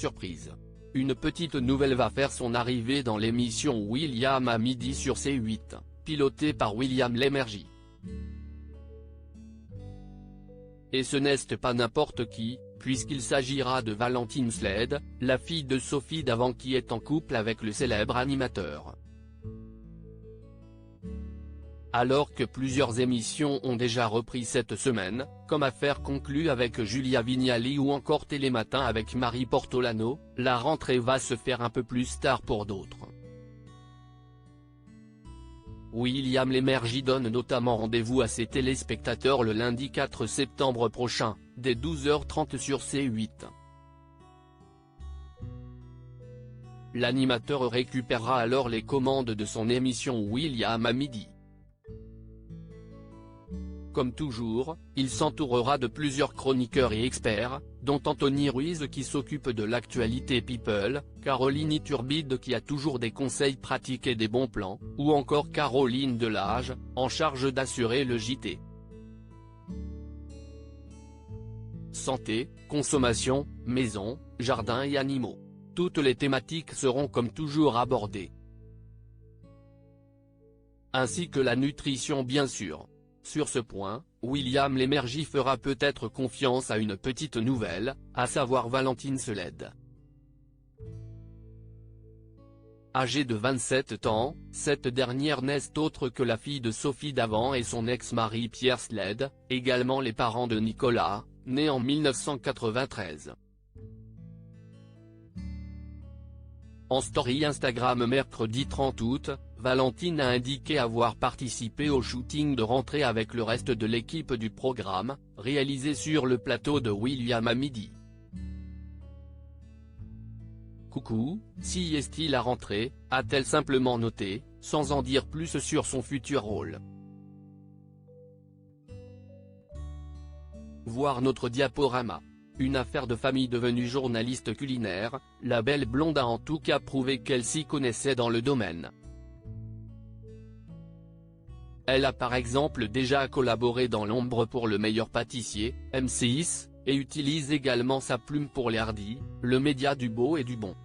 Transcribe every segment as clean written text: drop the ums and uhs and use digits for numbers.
surprise. Une petite nouvelle va faire son arrivée dans l'émission William à midi sur C8, pilotée par William Lémergie. Et ce n'est pas n'importe qui, puisqu'il s'agira de Valentine Sled, la fille de Sophie Davant qui est en couple avec le célèbre animateur. Alors que plusieurs émissions ont déjà repris cette semaine, comme Affaires conclues avec Julia Vignali ou encore Télématin avec Marie Portolano, la rentrée va se faire un peu plus tard pour d'autres. William Lémergie donne notamment rendez-vous à ses téléspectateurs le lundi 4 septembre prochain, dès 12h30 sur C8. L'animateur récupérera alors les commandes de son émission William à midi. Comme toujours, il s'entourera de plusieurs chroniqueurs et experts, dont Anthony Ruiz qui s'occupe de l'actualité People, Caroline Iturbide qui a toujours des conseils pratiques et des bons plans, ou encore Caroline Delage, en charge d'assurer le JT. Santé, consommation, maison, jardin et animaux. Toutes les thématiques seront comme toujours abordées. Ainsi que la nutrition bien sûr. Sur ce point, William Lémergie fera peut-être confiance à une petite nouvelle, à savoir Valentine Sled. Âgée de 27 ans, cette dernière n'est autre que la fille de Sophie Davant et son ex-mari Pierre Sled, également les parents de Nicolas, né en 1993. En story Instagram mercredi 30 août, Valentine a indiqué avoir participé au shooting de rentrée avec le reste de l'équipe du programme, réalisé sur le plateau de William à midi. Coucou, si est-il la rentrée, a-t-elle simplement noté, sans en dire plus sur son futur rôle. Voir notre diaporama. Une affaire de famille devenue journaliste culinaire, la belle blonde a en tout cas prouvé qu'elle s'y connaissait dans le domaine. Elle a par exemple déjà collaboré dans L'Ombre pour le meilleur pâtissier, M6, et utilise également sa plume pour les hardis, le média du beau et du bon.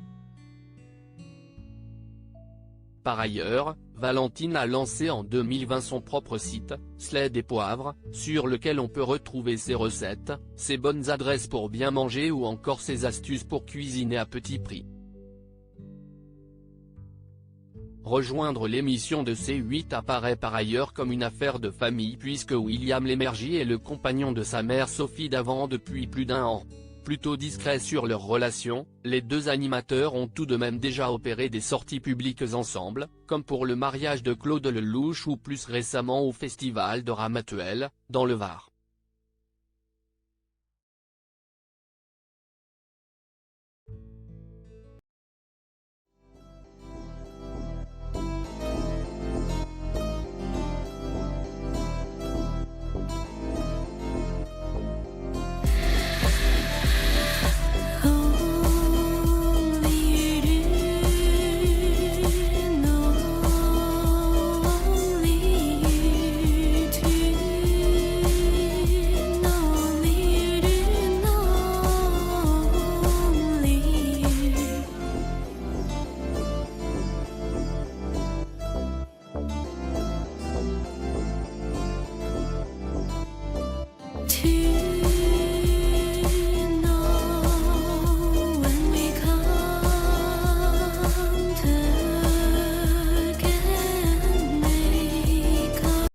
Par ailleurs, Valentine a lancé en 2020 son propre site, Sled et Poivre, sur lequel on peut retrouver ses recettes, ses bonnes adresses pour bien manger ou encore ses astuces pour cuisiner à petit prix. Rejoindre l'émission de C8 apparaît par ailleurs comme une affaire de famille puisque William Lémergie est le compagnon de sa mère Sophie Davant depuis plus d'1 an. Plutôt discrets sur leur relation, les deux animateurs ont tout de même déjà opéré des sorties publiques ensemble, comme pour le mariage de Claude Lelouch ou plus récemment au festival de Ramatuelle, dans le Var.